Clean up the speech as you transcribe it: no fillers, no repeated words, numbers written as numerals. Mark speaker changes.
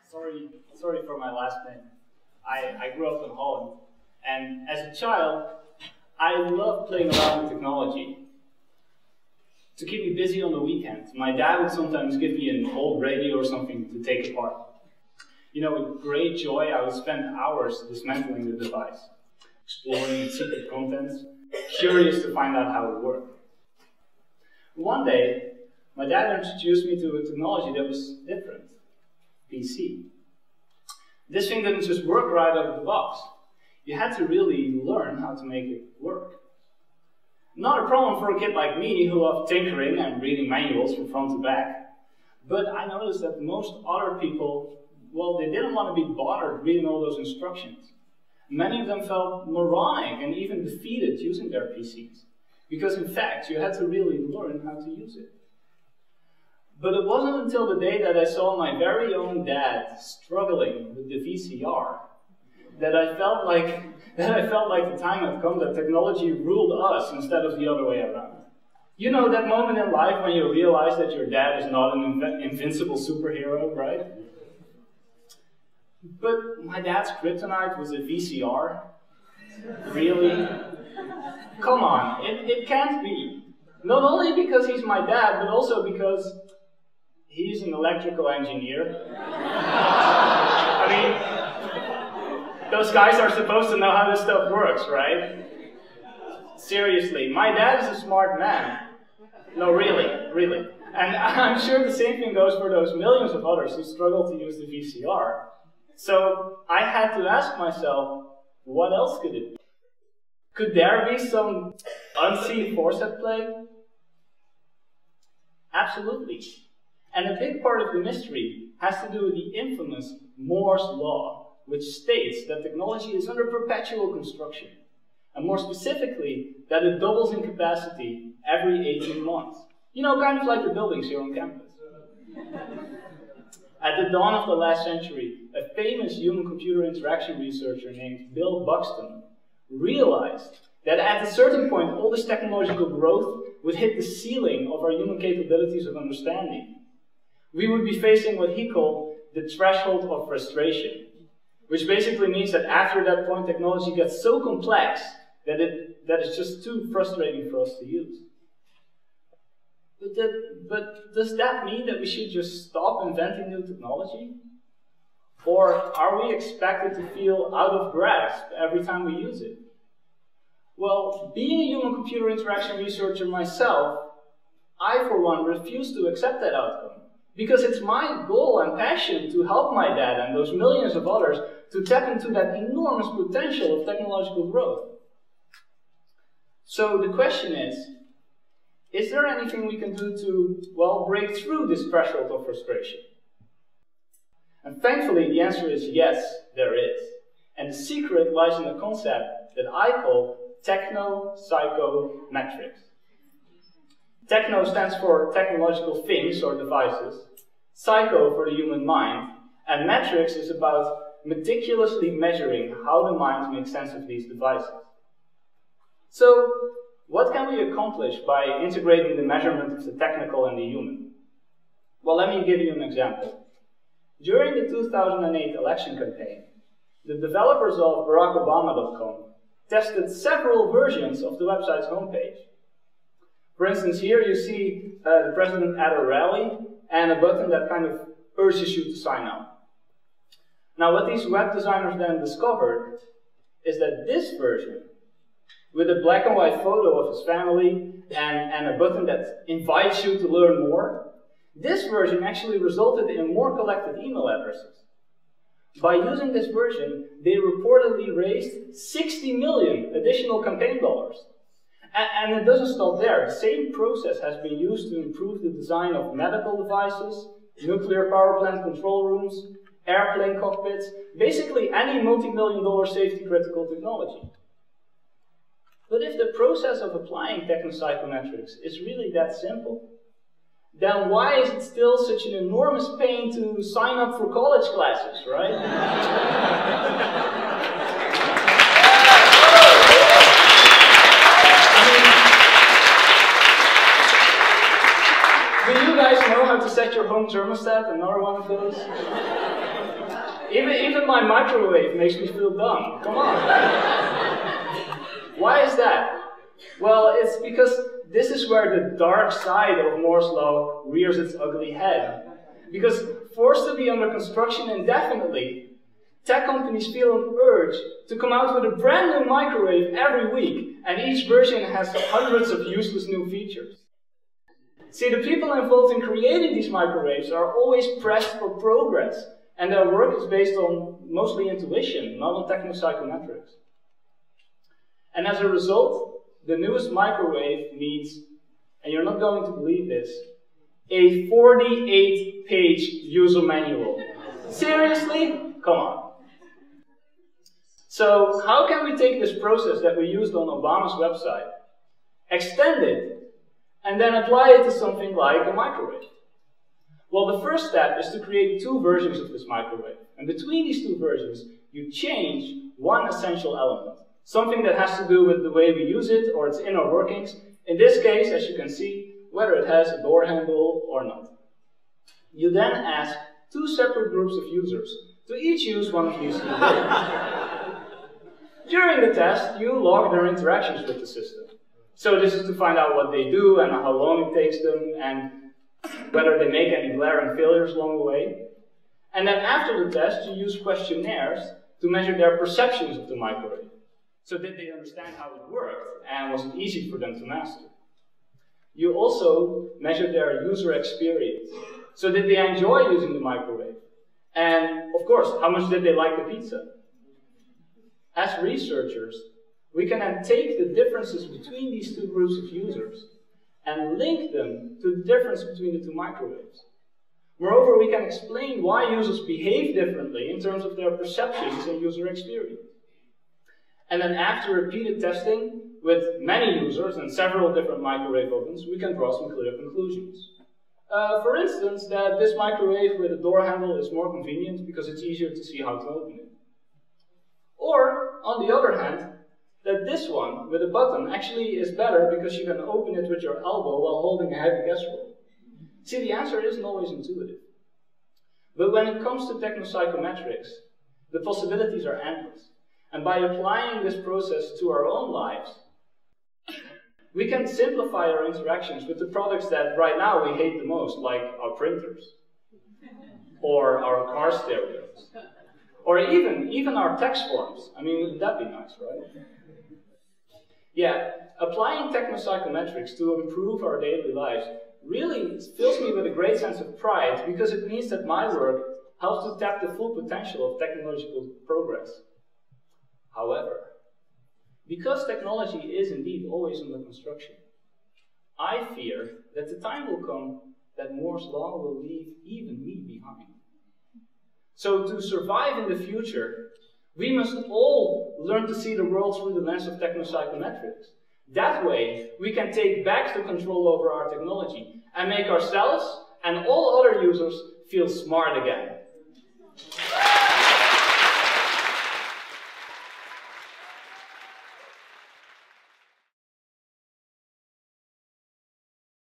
Speaker 1: Sorry for my last name. I grew up in Holland, and as a child, I loved playing around with technology. To keep me busy on the weekends, my dad would sometimes give me an old radio or something to take apart. You know, with great joy, I would spend hours dismantling the device, exploring its secret contents, curious to find out how it worked. One day, my dad introduced me to a technology that was different. PC. This thing didn't just work right out of the box. You had to really learn how to make it work. Not a problem for a kid like me who loved tinkering and reading manuals from front to back. But I noticed that most other people, well, they didn't want to be bothered reading all those instructions. Many of them felt moronic and even defeated using their PCs. Because in fact, you had to really learn how to use it. But it wasn't until the day that I saw my very own dad struggling with the VCR that I felt like the time had come that technology ruled us instead of the other way around. You know that moment in life when you realize that your dad is not an invincible superhero, right? But my dad's kryptonite was a VCR? Really? Come on, it can't be. Not only because he's my dad, but also because he's an electrical engineer. I mean, those guys are supposed to know how this stuff works, right? Seriously, my dad is a smart man. No, really. And I'm sure the same thing goes for those millions of others who struggle to use the VCR. So I had to ask myself, what else could it be? Could there be some unseen force at play? Absolutely. And a big part of the mystery has to do with the infamous Moore's Law, which states that technology is under perpetual construction. And more specifically, that it doubles in capacity every 18 months. You know, kind of like the buildings here on campus. At the dawn of the last century, a famous human-computer interaction researcher named Bill Buxton realized that at a certain point, all this technological growth would hit the ceiling of our human capabilities of understanding. We would be facing what he called the threshold of frustration, which basically means that after that point, technology gets so complex that it's just too frustrating for us to use. But does that mean that we should just stop inventing new technology? Or are we expected to feel out of grasp every time we use it? Well, being a human-computer interaction researcher myself, I, for one, refuse to accept that outcome. Because it's my goal and passion to help my dad and those millions of others to tap into that enormous potential of technological growth. So the question is there anything we can do to, well, break through this threshold of frustration? And thankfully, the answer is yes, there is. And the secret lies in a concept that I call Technopsychometrics. Techno stands for technological things or devices, psycho for the human mind, and metrics is about meticulously measuring how the mind makes sense of these devices. So, what can we accomplish by integrating the measurement of the technical and the human? Well, let me give you an example. During the 2008 election campaign, the developers of BarackObama.com tested several versions of the website's homepage. For instance, here you see the president at a rally and a button that kind of urges you to sign up. Now, what these web designers then discovered is that this version, with a black and white photo of his family and a button that invites you to learn more, this version actually resulted in more collected email addresses. By using this version, they reportedly raised 60 million additional campaign dollars. And it doesn't stop there. The same process has been used to improve the design of medical devices, nuclear power plant control rooms, airplane cockpits, basically any multi-million-dollar safety-critical technology. But if the process of applying technopsychometrics is really that simple, then why is it still such an enormous pain to sign up for college classes, right? Do you guys know how to set your home thermostat? Another one of those? Even my microwave makes me feel dumb. Come on. Why is that? Well, it's because this is where the dark side of Moore's law rears its ugly head. Because forced to be under construction indefinitely, tech companies feel an urge to come out with a brand new microwave every week, and each version has hundreds of useless new features. See, the people involved in creating these microwaves are always pressed for progress, and their work is based on mostly intuition, not on technopsychometrics. And as a result, the newest microwave needs, and you're not going to believe this, a 48-page user manual. Seriously? Come on. So how can we take this process that we used on Obama's website, extend it, and then apply it to something like a microwave? Well, the first step is to create two versions of this microwave. And between these two versions, you change one essential element. Something that has to do with the way we use it or its inner workings. In this case, as you can see, whether it has a door handle or not. You then ask two separate groups of users to each use one of these two versions. During the test, you log their interactions with the system. So this is to find out what they do and how long it takes them and whether they make any glaring failures along the way. And then after the test, you use questionnaires to measure their perceptions of the microwave. So did they understand how it worked and was it easy for them to master? You also measure their user experience. So did they enjoy using the microwave? And of course, how much did they like the pizza? As researchers, we can then take the differences between these two groups of users and link them to the difference between the two microwaves. Moreover, we can explain why users behave differently in terms of their perceptions and user experience. And then after repeated testing with many users and several different microwave ovens, we can draw some clear conclusions. For instance, that this microwave with a door handle is more convenient because it's easier to see how to open it. Or, on the other hand, that this one with a button actually is better because you can open it with your elbow while holding a heavy casserole. See, the answer isn't always intuitive. But when it comes to technopsychometrics, the possibilities are endless. And by applying this process to our own lives, we can simplify our interactions with the products that right now we hate the most, like our printers, or our car stereos, or even our text forms. I mean, wouldn't that be nice, right? Yeah, applying technopsychometrics to improve our daily lives really fills me with a great sense of pride because it means that my work helps to tap the full potential of technological progress. However, because technology is indeed always under construction, I fear that the time will come that Moore's law will leave even me behind. So to survive in the future, we must all learn to see the world through the lens of technopsychometrics. That way, we can take back the control over our technology and make ourselves and all other users feel smart again.